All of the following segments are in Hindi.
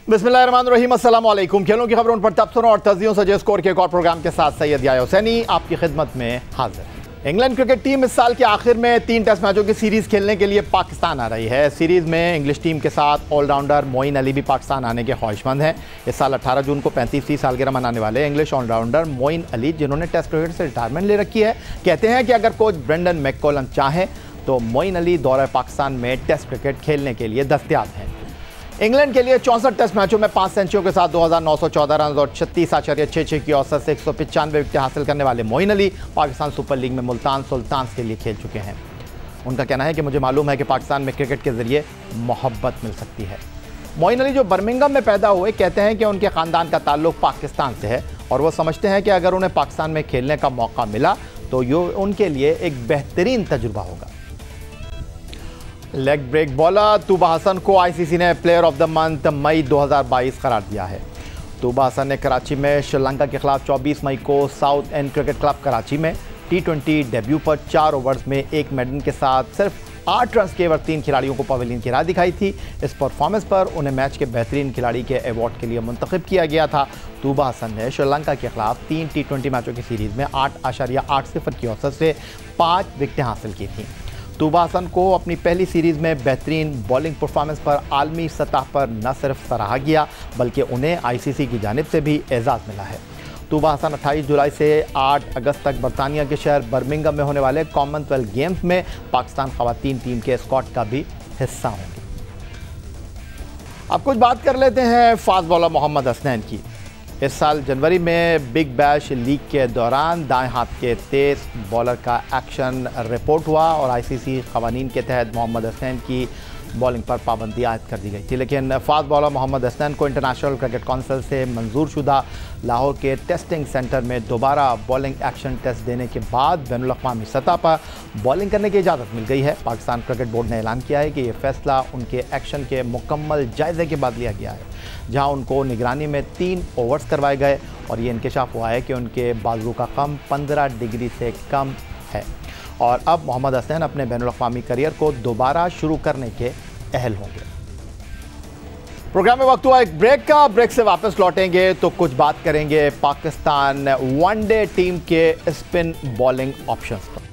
बिस्मिल्लाहिर्रहमानिर्रहीम, अस्सलाम वालेकुम। खेलों की खबरों पर तबसरों और तजियों से स्कोर के एक और प्रोग्राम के साथ सैयद याया हुसैनी आपकी खिदमत में हाजिर। इंग्लैंड क्रिकेट टीम इस साल के आखिर में 3 टेस्ट मैचों की सीरीज़ खेलने के लिए पाकिस्तान आ रही है। सीरीज़ में इंग्लिश टीम के साथ ऑलराउंडर मोइन अली भी पाकिस्तान आने के ख्वाहिशमंद हैं। इस साल 18 जून को 35वीं सालगिरह मनाने वाले इंग्लिश ऑलराउंडर मोइन अली, जिन्होंने टेस्ट क्रिकेट से रिटायरमेंट ले रखी है, कहते हैं कि अगर कोच ब्रेंडन मैककॉलम चाहें तो मोइन अली दौरे पाकिस्तान में टेस्ट क्रिकेट खेलने के लिए दस्तयाब हैं। इंग्लैंड के लिए 64 टेस्ट मैचों में 5 सेंचुरियों के साथ 2914 रन और 36.66 की औसत से 195 विकेट हासिल करने वाले मोइन अली पाकिस्तान सुपर लीग में मुल्तान सुल्तान्स के लिए खेल चुके हैं। उनका कहना है कि मुझे मालूम है कि पाकिस्तान में क्रिकेट के जरिए मोहब्बत मिल सकती है। मोइन अली, जो बर्मिंघम में पैदा हुए, कहते हैं कि उनके ख़ानदान का ताल्लुक पाकिस्तान से है और वो समझते हैं कि अगर उन्हें पाकिस्तान में खेलने का मौका मिला तो ये उनके लिए एक बेहतरीन तजुर्बा होगा। Leg break bowler Tuba Hassan को आईसीसी ने प्लेयर ऑफ द मंथ मई 2022 करार दिया है। तूबा हसन ने कराची में श्रीलंका के खिलाफ 24 मई को south and cricket club Karachi में T20 डेब्यू पर 4 ओवर्स में 1 मेडन के साथ सिर्फ 8 रन केवल 3 खिलाड़ियों को पवेलियन की राह दिखाई थी। इस परफॉर्मेंस पर उन्हें मैच के बेहतरीन खिलाड़ी के अवार्ड के लिए मुंतखब किया गया था। तूबा हसन ने श्रीलंका के खिलाफ 3 T20 मैचों की सीरीज़ में 8.80 की औसत से 5 विकेटें हासिल की थीं। तूबा हसन को अपनी पहली सीरीज़ में बेहतरीन बॉलिंग परफॉर्मेंस पर आलमी सतह पर न सिर्फ सराहा गया बल्कि उन्हें आईसीसी की जानिब से भी एजाज़ मिला है। तूबा हसन 28 जुलाई से 8 अगस्त तक बरतानिया के शहर बर्मिंघम में होने वाले कॉमनवेल्थ गेम्स में पाकिस्तान ख़वातीन टीम के स्क्वाड का भी हिस्सा होंगे। अब कुछ बात कर लेते हैं फास्ट बॉलर मोहम्मद हसनैन की। इस साल जनवरी में बिग बैश लीग के दौरान दाएं हाथ के तेज बॉलर का एक्शन रिपोर्ट हुआ और आईसीसी क़वानीन के तहत मोहम्मद हसनैन की बॉलिंग पर पाबंदी आयद कर दी गई थी। लेकिन फास्ट बॉलर मोहम्मद हसनैन को इंटरनेशनल क्रिकेट काउंसिल से मंजूर शुदा लाहौर के टेस्टिंग सेंटर में दोबारा बॉलिंग एक्शन टेस्ट देने के बाद बैनुल अक़वामी सतह पर बॉलिंग करने की इजाज़त मिल गई है। पाकिस्तान क्रिकेट बोर्ड ने ऐलान किया है कि यह फैसला उनके एक्शन के मुकम्मल जायज़े के बाद लिया गया है, जहां उनको निगरानी में 3 ओवर्स करवाए गए और ये इंकशाफ हुआ है कि उनके बाजू का कम 15 डिग्री से कम है और अब मोहम्मद हसनैन अपने बैनुल अक़वामी करियर को दोबारा शुरू करने के अहल होंगे। प्रोग्राम में वक्त हुआ एक ब्रेक का। ब्रेक से वापस लौटेंगे तो कुछ बात करेंगे पाकिस्तान वनडे टीम के स्पिन बॉलिंग ऑप्शंस पर।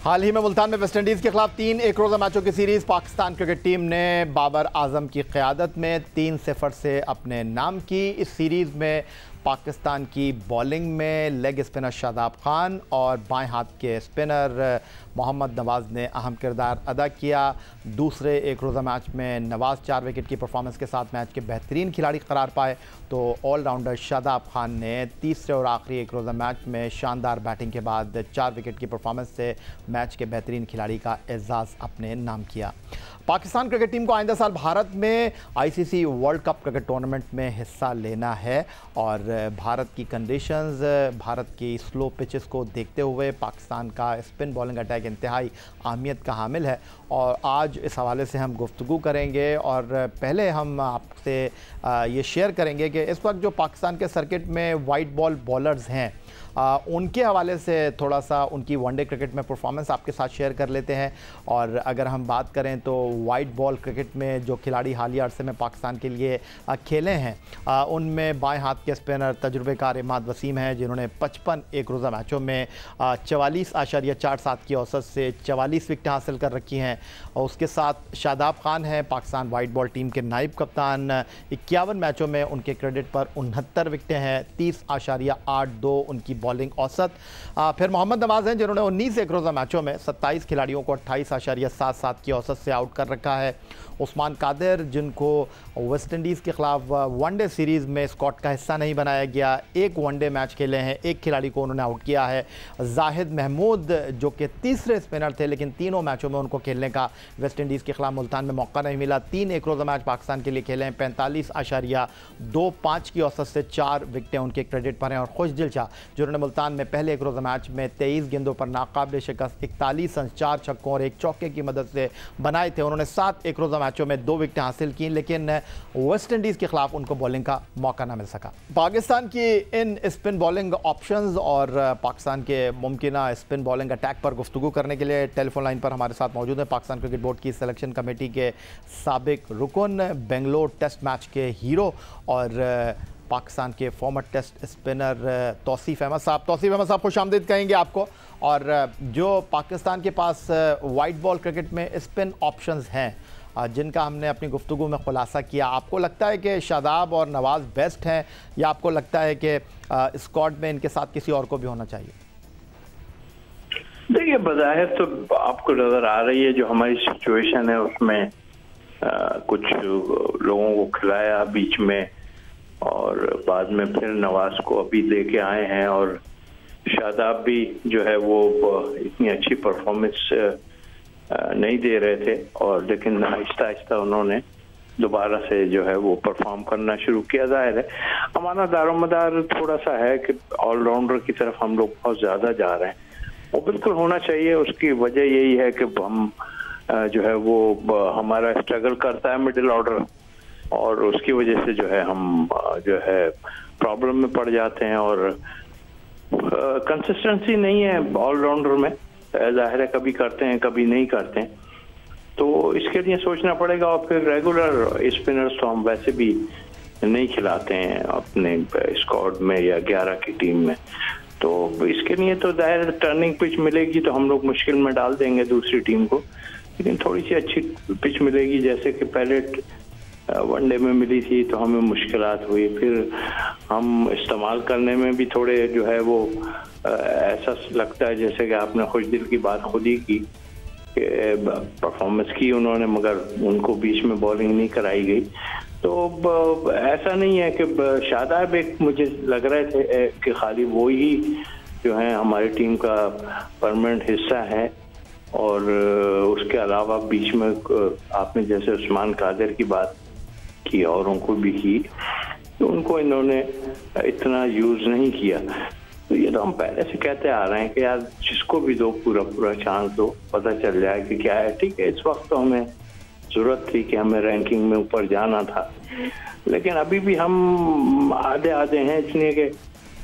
हाल ही में मुल्तान में वेस्टइंडीज़ के खिलाफ 3 एक रोज़ा मैचों की सीरीज़ पाकिस्तान क्रिकेट टीम ने बाबर आजम की क़यादत में 3-0 से अपने नाम की। इस सीरीज़ में पाकिस्तान की बॉलिंग में लेग स्पिनर शादाब खान और बाएं हाथ के स्पिनर मोहम्मद नवाज़ ने अहम किरदार अदा किया। दूसरे एक रोज़ा मैच में नवाज़ 4 विकेट की परफॉर्मेंस के साथ मैच के बेहतरीन खिलाड़ी करार पाए तो ऑलराउंडर शादाब खान ने तीसरे और आखिरी एक रोज़ा मैच में शानदार बैटिंग के बाद 4 विकेट की परफॉर्मेंस से मैच के बेहतरीन खिलाड़ी का एजाज़ अपने नाम किया। पाकिस्तान क्रिकेट टीम को आइंदा साल भारत में ICC world cup cricket tournament में हिस्सा लेना है और भारत की कंडीशंस, भारत की स्लो पिचेस को देखते हुए पाकिस्तान का स्पिन बॉलिंग अटैक इंतहाई अहमियत का हामिल है और आज इस हवाले से हम गुफ्तगू करेंगे। और पहले हम आपसे ये शेयर करेंगे कि इस वक्त जो पाकिस्तान के सर्किट में वाइट बॉल बॉलर्स हैं उनके हवाले से थोड़ा सा उनकी वनडे क्रिकेट में परफॉर्मेंस आपके साथ शेयर कर लेते हैं। और अगर हम बात करें तो वाइट बॉल क्रिकेट में जो खिलाड़ी हालिया अरसे में पाकिस्तान के लिए खेले हैं उनमें बाएं हाथ के स्पिनर तजुर्बेकार इमाद वसीम हैं, जिन्होंने 55 एक रोज़ा मैचों में 44.47 की औसत से 44 विकेटें हासिल कर रखी हैं। और उसके साथ शादाब खान हैं, पाकिस्तान वाइट बॉल टीम के नायब कप्तान। 51 मैचों में उनके क्रेडिट पर 69 विकेटें हैं, 30.82 उनकी बॉलिंग औसत। फिर मोहम्मद नवाज़ हैं, जिन्होंने 19 एक रोज़ा मैचों में 27 खिलाड़ियों को 28.77 की औसत से आउट कर रखा है। उस्मान कादिर, जिनको वेस्टइंडीज़ के ख़िलाफ़ वनडे सीरीज़ में स्क्वाड का हिस्सा नहीं बनाया गया, एक वनडे मैच खेले हैं, एक खिलाड़ी को उन्होंने आउट किया है। जाहिद महमूद, जो कि तीसरे स्पिनर थे लेकिन तीनों मैचों में उनको खेलने का वेस्टइंडीज़ के खिलाफ मुल्तान में मौका नहीं मिला, 3 एक रोज़ा मैच पाकिस्तान के लिए खेले हैं, 45.25 की औसत से 4 विकेटें उनके क्रेडिट पर हैं। और खुशदिल शाह, जिन्होंने मुल्तान में पहले एक रोज़ा मैच में 23 गेंदों पर नाकाबिल शिकस्त 41 रन 4 छक्कों और 1 चौके की मदद से बनाए थे। उन्होंने 7 एक रोज़ा मैचों में 2 विकेटें हासिल की, लेकिन वेस्ट इंडीज़ के खिलाफ उनको बॉलिंग का मौका ना मिल सका। पाकिस्तान की इन स्पिन बॉलिंग ऑप्शंस और पाकिस्तान के मुमकिना स्पिन बॉलिंग अटैक पर गुफ्तगू करने के लिए टेलीफोन लाइन पर हमारे साथ मौजूद है पाकिस्तान क्रिकेट बोर्ड की सिलेक्शन कमेटी के साबिक रुकन, बेंगलोर टेस्ट मैच के हीरो और पाकिस्तान के former test spinner Tauseef Ahmed साहब। तौसीफ अहमद साहब, खुश आमदीद कहेंगे आपको। और जो पाकिस्तान के पास वाइट बॉल क्रिकेट में स्पिन ऑप्शंस हैं जिनका हमने अपनी गुफ्तगू में खुलासा किया, आपको लगता है कि शादाब और नवाज़ बेस्ट हैं या आपको लगता है कि स्क्वाड में इनके साथ किसी और को भी होना चाहिए? देखिए, बज़ाहिर तो आपको नजर आ रही है जो हमारी सिचुएशन है उसमें कुछ लोगों को खिलाया बीच में और बाद में फिर नवाज को अभी लेके आए हैं और शादाब भी जो है वो इतनी अच्छी परफॉर्मेंस नहीं दे रहे थे और लेकिन आहिस्ता आहिस्ता उन्होंने दोबारा से जो है वो परफॉर्म करना शुरू किया। जाहिर है हमारा दारोमदार थोड़ा सा है कि ऑलराउंडर की तरफ हम लोग बहुत ज़्यादा जा रहे हैं, वो बिल्कुल होना चाहिए। उसकी वजह यही है कि हम जो है वो हमारा स्ट्रगल करता है मिडिल ऑर्डर और उसकी वजह से जो है हम जो है प्रॉब्लम में पड़ जाते हैं और कंसिस्टेंसी नहीं है ऑलराउंडर में। जाहिर है कभी करते हैं कभी नहीं करते हैं, तो इसके लिए सोचना पड़ेगा। और फिर रेगुलर स्पिनर्स तो हम वैसे भी नहीं खिलाते हैं अपने स्क्वाड में या 11 की टीम में, तो इसके लिए तो जाहिर टर्निंग पिच मिलेगी तो हम लोग मुश्किल में डाल देंगे दूसरी टीम को, लेकिन थोड़ी सी अच्छी पिच मिलेगी जैसे कि पहले वनडे में मिली थी तो हमें मुश्किलात हुई, फिर हम इस्तेमाल करने में भी थोड़े जो है वो ऐसा लगता है जैसे कि आपने खुश दिल की बात खुद ही की परफॉर्मेंस की उन्होंने, मगर उनको बीच में बॉलिंग नहीं कराई गई। तो ऐसा नहीं है कि शादाब एक मुझे लग रहे थे कि खाली वो ही जो है हमारी टीम का परमानेंट हिस्सा है और उसके अलावा बीच में आपने जैसे उस्मान कादिर की बात की औरों को भी की, तो उनको इन्होंने इतना यूज नहीं किया। तो ये तो हम पहले से कहते आ रहे हैं कि यार जिसको भी दो पूरा चांस दो, पता चल जाए कि क्या है। ठीक है, इस वक्त तो हमें जरूरत थी कि हमें रैंकिंग में ऊपर जाना था, लेकिन अभी भी हम आधे हैं, इसलिए कि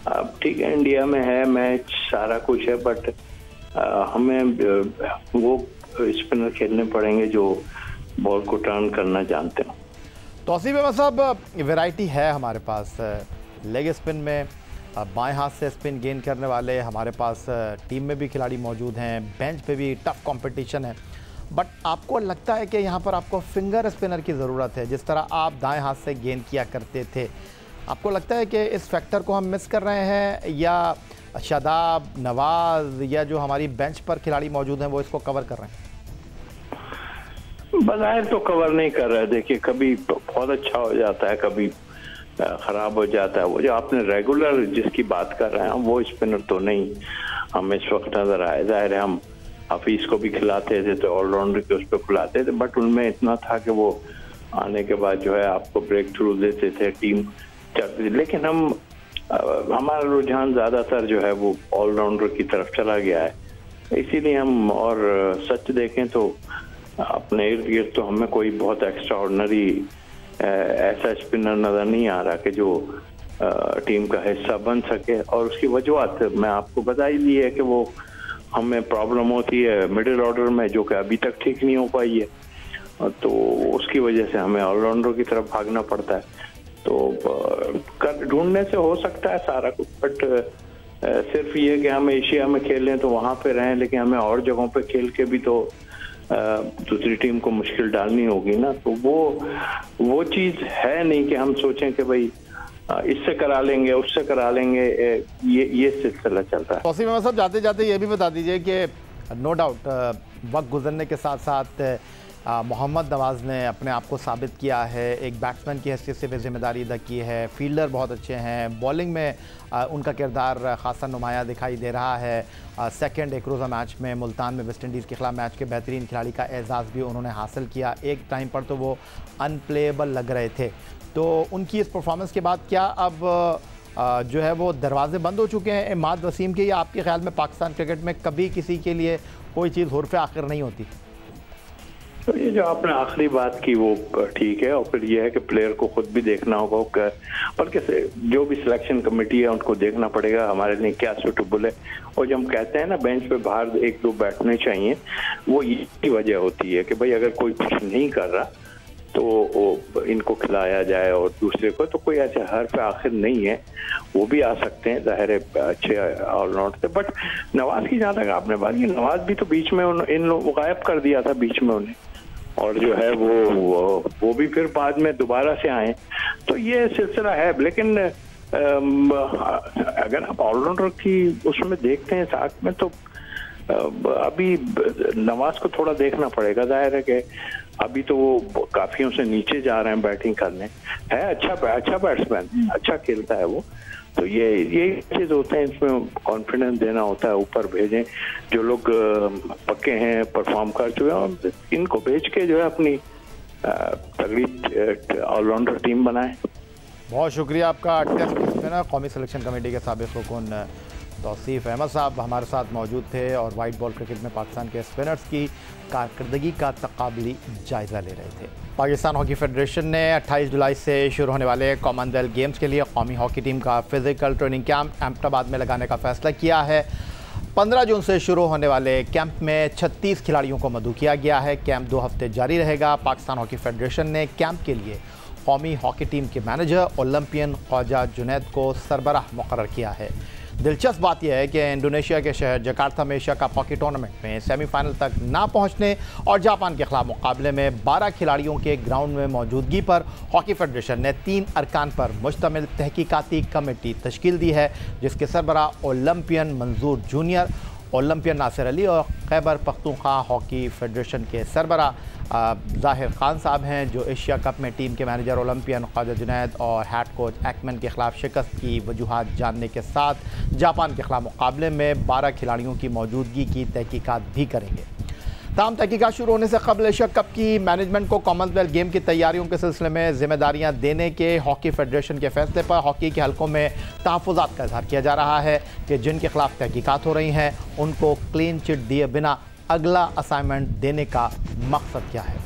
अब ठीक है इंडिया में है मैच सारा कुछ है, बट हमें वो स्पिनर खेलने पड़ेंगे जो बॉल को टर्न करना जानते हो। तौसीफ अहमद साहब, वैरायटी है हमारे पास लेग स्पिन में, बाएं हाथ से स्पिन गेन करने वाले हमारे पास टीम में भी खिलाड़ी मौजूद हैं, बेंच पे भी टफ कंपटीशन है, बट आपको लगता है कि यहाँ पर आपको फिंगर स्पिनर की ज़रूरत है? जिस तरह आप दाएं हाथ से गेंद किया करते थे, आपको लगता है कि इस फैक्टर को हम मिस कर रहे हैं या शादाब, नवाज या जो हमारी बेंच पर खिलाड़ी मौजूद हैं वो इसको कवर कर रहे हैं? बज़ाहिर तो कवर नहीं कर रहा है। देखिए, कभी बहुत अच्छा हो जाता है, कभी खराब हो जाता है। वो जो आपने रेगुलर जिसकी बात कर रहे हैं वो स्पिनर तो नहीं हम इस वक्त नजर आए। जाहिर है हम हफीज को भी खिलाते थे तो ऑलराउंडर के उस पर खिलाते थे, बट उनमें इतना था कि वो आने के बाद जो है आपको ब्रेक थ्रू देते थे, टीम चलती थी। लेकिन हमारा रुझान ज्यादातर जो है वो ऑलराउंडर की तरफ चला गया है, इसीलिए हम और सच देखें तो अपने इर्द गिर्द तो हमें कोई बहुत एक्स्ट्रा ऑर्डिनरी ऐसा स्पिनर नजर नहीं आ रहा कि जो टीम का हिस्सा बन सके। और उसकी वजूहत मैं आपको बता ही दी है कि वो हमें प्रॉब्लम होती है मिडिल ऑर्डर में जो कि अभी तक ठीक नहीं हो पाई है, तो उसकी वजह से हमें ऑलराउंडर की तरफ भागना पड़ता है। तो ढूंढने से हो सकता है सारा कुछ, बट सिर्फ ये कि हम एशिया में खेलें तो वहाँ पे रहें, लेकिन हमें और जगहों पे खेल के भी तो दूसरी टीम को मुश्किल डालनी होगी ना। तो वो चीज़ है नहीं कि हम सोचें कि भाई इससे करा लेंगे उससे करा लेंगे, ये सिलसिला चलता है। तौसीफ अहमद साहब, जाते जाते ये भी बता दीजिए कि नो डाउट वक्त गुजरने के साथ साथ मोहम्मद नवाज़ ने अपने आप को साबित किया है, एक बैट्समैन की हैसियत से भी जिम्मेदारी अदा की है, फील्डर बहुत अच्छे हैं, बॉलिंग में उनका किरदार खासा नुमायाँ दिखाई दे रहा है। सेकंड एक रोज़ा मैच में मुल्तान में वेस्ट इंडीज़ के खिलाफ मैच के बेहतरीन खिलाड़ी का एजाज़ भी उन्होंने हासिल किया। एक टाइम पर तो वो अनप्लेएबल लग रहे थे, तो उनकी इस परफॉर्मेंस के बाद क्या अब जो है वो दरवाजे बंद हो चुके हैं इमाद वसीम के, या आपके ख्याल में पाकिस्तान क्रिकेट में कभी किसी के लिए कोई चीज़ हुर्फ़ आखिर नहीं होती? तो ये जो आपने आखिरी बात की वो ठीक है, और फिर ये है कि प्लेयर को खुद भी देखना होगा, बल्कि जो भी सिलेक्शन कमेटी है उनको देखना पड़ेगा हमारे लिए क्या सूटेबल है। और जब हम कहते हैं ना बेंच पे बाहर एक दो बैठने चाहिए, वो यही वजह होती है कि भाई अगर कोई कुछ नहीं कर रहा तो इनको खिलाया जाए, और दूसरे को तो कोई ऐसे हर्फ आखिर नहीं है, वो भी आ सकते हैं, जाहिर है अच्छे ऑलराउंडर थे। बट नवाज की जहाँ तक आपने बात की, नवाज भी तो बीच में इन लोगों को गायब कर दिया था बीच में उन्हें, और जो है वो भी फिर बाद में दोबारा से आए। तो ये सिलसिला है। लेकिन अगर आप ऑलराउंडर की उसमें देखते हैं साथ में, तो अभी नवाज को थोड़ा देखना पड़ेगा। जाहिर है कि अभी तो वो काफी उनसे नीचे जा रहे हैं बैटिंग करने, है अच्छा बैट्समैन, अच्छा खेलता है वो। तो ये चीज होते हैं, इसमें कॉन्फिडेंस देना होता है, ऊपर भेजें जो लोग पक्के हैं, परफॉर्म कर चुके हैं, और इनको भेज के जो है अपनी तगड़ी ऑलराउंडर टीम बनाएं। बहुत शुक्रिया आपका। टेस्ट स्पिनर कौमी सिलेक्शन कमेटी के साबिक़ रुकन तौसीफ अहमद साहब हमारे साथ मौजूद थे और वाइट बॉल क्रिकेट में पाकिस्तान के स्पिनर्स की कारकर्दगी का तकाबली जायज़ा ले रहे थे। पाकिस्तान हॉकी फेडरेशन ने 28 जुलाई से शुरू होने वाले कॉमनवेल्थ गेम्स के लिए कौमी हॉकी टीम का फिजिकल ट्रेनिंग कैंप अहमदाबाद में लगाने का फैसला किया है। 15 जून से शुरू होने वाले कैंप में 36 खिलाड़ियों को मदऊ किया गया है। कैंप 2 हफ्ते जारी रहेगा। पाकिस्तान हॉकी फेडरेशन ने कैंप के लिए कौमी हॉकी टीम के मैनेजर ओलंपियन ख्वाजा जुनैद को सरबराह मुकर्रर किया है। दिलचस्प बात यह है कि इंडोनेशिया के शहर जकार्ता में एशिया कप हॉकी टूर्नामेंट में सेमीफाइनल तक ना पहुंचने और जापान के खिलाफ मुकाबले में 12 खिलाड़ियों के ग्राउंड में मौजूदगी पर हॉकी फेडरेशन ने 3 अरकान पर मुश्तमिल तहकीकाती कमेटी तश्कील दी है, जिसके सरबराह ओलंपियन मंजूर जूनियर, ओलंपियन नासिर अली और खैबर पख्तूनख्वा हॉकी फेडरेशन के सरबराह ज़ाहिर खान साहब हैं, जो एशिया कप में टीम के मैनेजर ओलंपियन ख्वाजा जुनैद और हेड कोच एक्मन के खिलाफ शिकस्त की वजूहात जानने के साथ जापान के खिलाफ मुकाबले में 12 खिलाड़ियों की मौजूदगी की तहकीकात भी करेंगे। तमाम तहकीकात शुरू होने से कबल एशिया कप की मैनेजमेंट को कॉमनवेल्थ गेम की तैयारियों के सिलसिले में जिम्मेदारियां देने के हॉकी फेडरेशन के फैसले पर हॉकी के हलकों में तहफ़्फ़ुज़ात का इज़हार किया जा रहा है कि जिनके खिलाफ तहकीकात हो रही हैं उनको क्लीन चिट दिए बिना अगला असाइनमेंट देने का मकसद क्या है।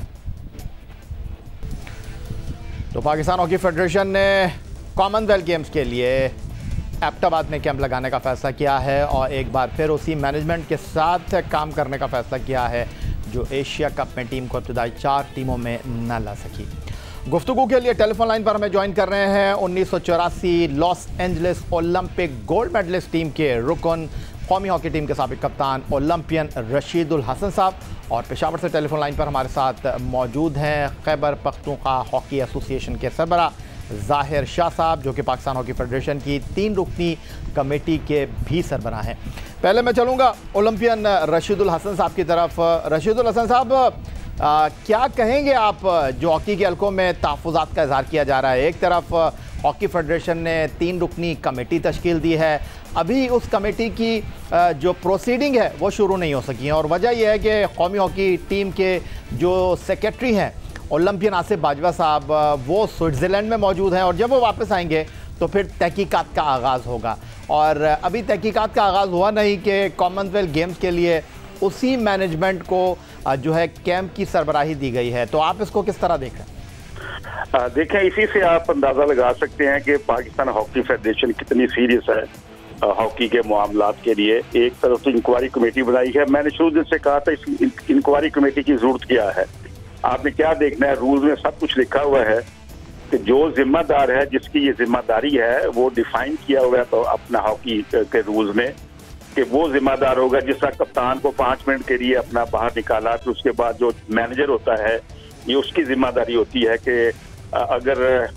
तो पाकिस्तान हॉकी फेडरेशन ने कॉमनवेल्थ गेम्स के लिए अहमदाबाद में कैंप लगाने का फैसला किया है और एक बार फिर उसी मैनेजमेंट के साथ काम करने का फैसला किया है जो एशिया कप में टीम को इब्तदाई 4 टीमों में न ला सकी। गुफ्तगू के लिए टेलीफोन लाइन पर हमें ज्वाइन कर रहे हैं 1984 Los Angeles Olympic gold medalist team के रुकन कौमी हॉकी टीम के साबिक कप्तान ओलंपियन रशीदुल हसन साहब, और पेशावर से टेलीफोन लाइन पर हमारे साथ मौजूद हैं खैबर पख्तूनख्वा हॉकी एसोसिएशन के सरबराह ज़ाहिर शाह साहब, जो कि पाकिस्तान हॉकी फेडरेशन की 3 रुकनी कमेटी के भी सरबराह हैं। पहले मैं चलूँगा ओलंपियन रशीदुल हसन साहब की तरफ। रशीदुल हसन साहब, क्या कहेंगे आप जो हॉकी के हलकों में तहफ़्फ़ुज़ात का इज़हार किया जा रहा है? एक तरफ हॉकी फेडरेशन ने 3 रुकनी कमेटी तश्कील दी है, अभी उस कमेटी की जो प्रोसीडिंग है वो शुरू नहीं हो सकी है, और वजह यह है कि कौमी हॉकी टीम के जो सेक्रेटरी हैं ओलंपियन आसिफ बाजवा साहब, वो स्विट्ज़रलैंड में मौजूद हैं और जब वो वापस आएंगे तो फिर तहकीकात का आगाज़ होगा, और अभी तहकीकात का आगाज़ हुआ नहीं कि कॉमनवेल्थ गेम्स के लिए उसी मैनेजमेंट को जो है कैंप की सरबराही दी गई है। तो आप इसको किस तरह देख रहे हैं? देखें, इसी से आप अंदाज़ा लगा सकते हैं कि पाकिस्तान हॉकी फेडरेशन कितनी सीरियस है हॉकी के मामलात के लिए। एक तरफ तो इंक्वायरी कमेटी बनाई है, मैंने शुरू दिन से कहा था इस इंक्वायरी कमेटी की जरूरत क्या है। आपने क्या देखना है, रूल्स में सब कुछ लिखा हुआ है कि जो जिम्मेदार है, जिसकी ये जिम्मेदारी है, वो डिफाइन किया हुआ है तो अपना हॉकी के रूल्स में कि वो जिम्मेदार होगा। जिस तरह कप्तान को 5 मिनट के लिए अपना बाहर निकाला, तो उसके बाद जो मैनेजर होता है ये उसकी जिम्मेदारी होती है कि अगर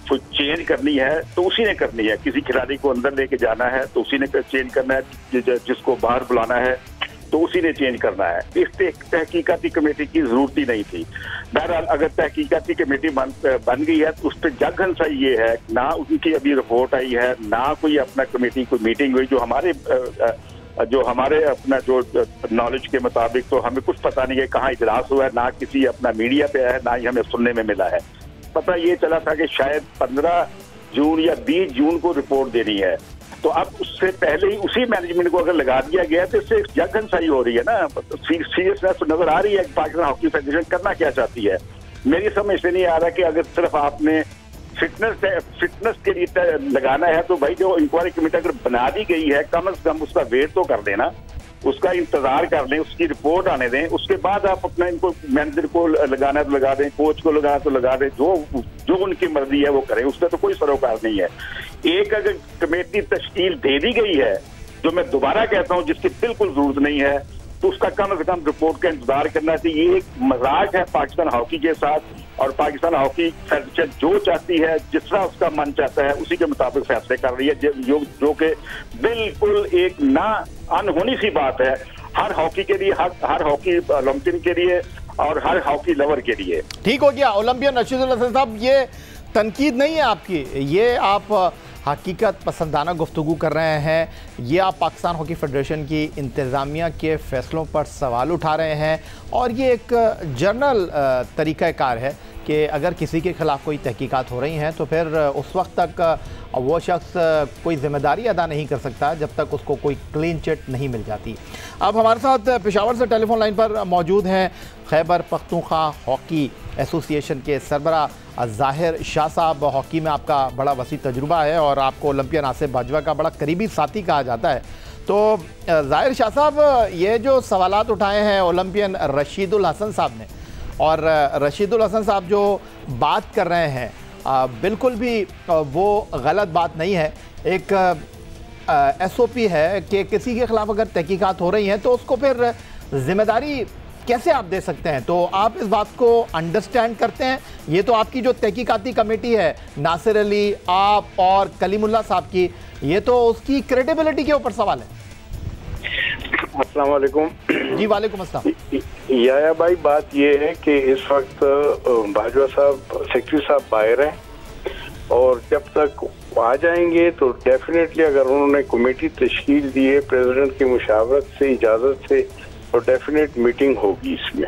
कुछ चेंज करनी है तो उसी ने करनी है। किसी खिलाड़ी को अंदर लेके जाना है तो उसी ने चेंज करना है, जिसको बाहर बुलाना है तो उसी ने चेंज करना है। इस तहकीकाती कमेटी की जरूरत ही नहीं थी। बहरहाल अगर तहकीकाती कमेटी बन गई है तो उस पर जगहन सा ये है, ना उनकी अभी रिपोर्ट आई है, ना कोई अपना कमेटी कोई मीटिंग हुई। जो हमारे अपना जो नॉलेज के मुताबिक तो हमें कुछ पता नहीं है कहाँ इजलास हुआ है, ना किसी अपना मीडिया पे है, ना ही हमें सुनने में मिला है। पता ये चला था कि शायद 15 जून या 20 जून को रिपोर्ट देनी है। तो अब उससे पहले ही उसी मैनेजमेंट को अगर लगा दिया गया तो इससे जगहंसाई हो रही है ना, सीरियसनेस तो नजर आ रही है पाकिस्तान हॉकी फेडरेशन करना क्या चाहती है। मेरी समझ से नहीं आ रहा कि अगर सिर्फ आपने फिटनेस के लिए लगाना है तो भाई जो इंक्वायरी कमेटी अगर बना दी गई है कम से कम उसका वेट तो कर देना, उसका इंतजार कर लें, उसकी रिपोर्ट आने दें, उसके बाद आप अपना इनको मैनेजर को लगाना है तो लगा दें, कोच को लगाना तो लगा दें, जो उनकी मर्जी है वो करें, उसका तो कोई सरोकार नहीं है। एक अगर कमेटी तश्कील दे दी गई है, जो मैं दोबारा कहता हूं जिसकी बिल्कुल जरूरत नहीं है, तो उसका कम से कम रिपोर्ट का इंतजार करना चाहिए। ये एक मजाक है पाकिस्तान हॉकी के साथ, और पाकिस्तान हॉकी फेडरेशन जो चाहती है, जिस तरह उसका मन चाहता है उसी के मुताबिक फैसले कर रही है, जो कि बिल्कुल एक ना अनहोनी सी बात है हर हॉकी के लिए, हर हॉकी ओलंपियन के लिए और हर हॉकी लवर के लिए। ठीक हो गया ओलंपियन रशीदुल हसन साहब, ये तनकीद नहीं है आपकी, ये आप हकीकत पसंदाना गुफ्तगू कर रहे हैं, ये आप पाकिस्तान हॉकी फेडरेशन की इंतज़ामिया के फ़ैसलों पर सवाल उठा रहे हैं, और ये एक जनरल तरीक़ाकार है कि अगर किसी के ख़िलाफ़ कोई तहकीकात हो रही हैं तो फिर उस वक्त तक वो शख्स कोई ज़िम्मेदारी अदा नहीं कर सकता जब तक उसको कोई क्लीन चिट नहीं मिल जाती। अब हमारे साथ पेशावर से टेलीफोन लाइन पर मौजूद हैं खैबर पख्तूनख्वा हॉकी एसोसिएशन के सरबरा ज़ाहिर शाह साहब। हॉकी में आपका बड़ा वसी तजुर्बा है और आपको ओलंपियन आसिफ बाजवा का बड़ा करीबी साथी कहा जाता है। तो ज़ाहिर शाह साहब, ये जो सवालात उठाए हैं ओलंपियन रशीदुल हसन साहब ने, और रशीदुल हसन साहब जो बात कर रहे हैं बिल्कुल भी वो गलत बात नहीं है। एक SOP है कि किसी के ख़िलाफ़ अगर तहकीकात हो रही हैं तो उसको फिर ज़िम्मेदारी कैसे आप दे सकते हैं, तो आप इस बात को अंडरस्टैंड करते हैं। ये तो आपकी जो तहकीकाती कमेटी है, नासिर अली, आप और कलीमुल्लाह साहब की, ये तो उसकी क्रेडिबिलिटी के ऊपर सवाल है। अस्सलाम वालेकुम। जी वालेकुम अस्सलाम। याया भाई, बात ये है कि इस वक्त बाजवा साहब सेक्रेटरी साहब बाहर हैं, और जब तक आ जाएंगे तो डेफिनेटली अगर उन्होंने कमेटी तश्कील दी है प्रेसिडेंट की मुशावरत से, इजाज़त से, तो डेफिनेट मीटिंग होगी। इसमें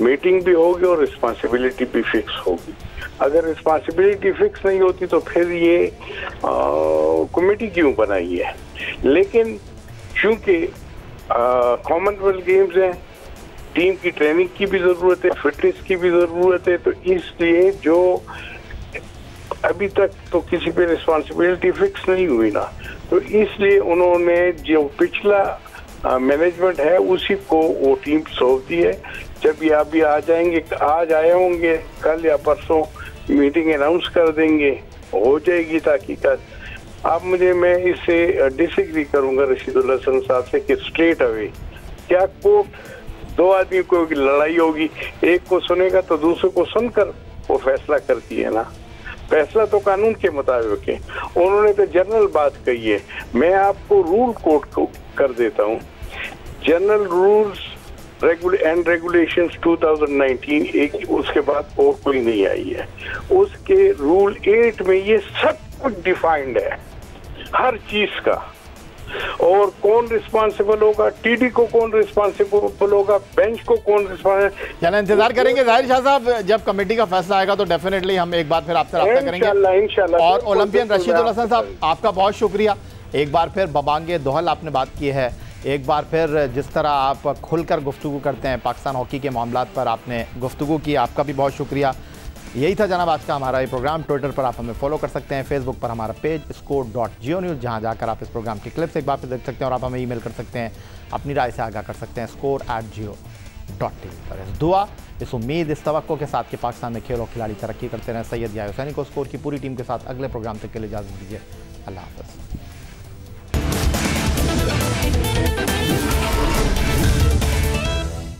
मीटिंग भी होगी और रिस्पांसिबिलिटी भी फिक्स होगी। अगर रिस्पांसिबिलिटी फिक्स नहीं होती तो फिर ये कमेटी क्यों बनाई है। लेकिन चूंकि कॉमनवेल्थ गेम्स हैं, टीम की ट्रेनिंग की भी ज़रूरत है, फिटनेस की भी ज़रूरत है, तो इसलिए जो अभी तक तो किसी पे रिस्पांसिबिलिटी फिक्स नहीं हुई ना, तो इसलिए उन्होंने जो पिछला मैनेजमेंट है उसी को वो टीम सौंप दी है। जब ये अभी आ जाएंगे, आज आए होंगे, कल या परसों मीटिंग अनाउंस कर देंगे, हो जाएगी तहकीकात। अब मैं इससे डिसएग्री करूंगा रशीदुल हसन साहब से कि स्ट्रेट अवे क्या कोर्ट दो आदमी को लड़ाई होगी, एक को सुनेगा तो दूसरे को सुनकर वो फैसला करती है ना। फैसला तो कानून के मुताबिक है। उन्होंने तो जनरल बात कही है। मैं आपको रूल कोड को कर देता हूँ, जनरल रूल्स एंड रेगुलेशंस 2019, एक उसके बाद और कोई नहीं आई है। उसके रूल 8 में ये सब कुछ डिफाइंड है, हर चीज का। और कौन रिस्पांसिबल होगा, टीडी को कौन रिस्पांसिबल होगा, बेंच को कौन रिस्पांसिबल। चलो इंतजार करेंगे ज़ाहिर शाह साहब, जब कमेटी का फैसला आएगा तो डेफिनेटली हम एक बार फिर आपसे रब्ता करेंगे। इंशाल्लाह। और ओलंपियन रशीदुल हसन साहब, आपका बहुत शुक्रिया। एक बार फिर बबांगे दोहल आपने बात की है, एक बार फिर जिस तरह आप खुलकर गुफ्तगू करते हैं पाकिस्तान हॉकी के मामलात पर आपने गुफ्तगू की, आपका भी बहुत शुक्रिया। यही था जनाब आज का हमारा ये प्रोग्राम। ट्विटर पर आप हमें फॉलो कर सकते हैं, फेसबुक पर हमारा पेज score.geo-news, जहां जाकर आप इस प्रोग्राम की क्लिप्स एक बार फिर देख सकते हैं, और आप हमें ईमेल कर सकते हैं, अपनी राय से आगाह कर सकते हैं score@geo.tv पर। इस दुआ, इस उम्मीद, इस तवक्को के साथ कि पाकिस्तान में खेल और खिलाड़ी तरक्की करते रहें। सैयद या हुसैनी को स्कोर की पूरी टीम के साथ अगले प्रोग्राम तक के लिए इजाज़त दीजिए। अल्लाह हाफ़िज़।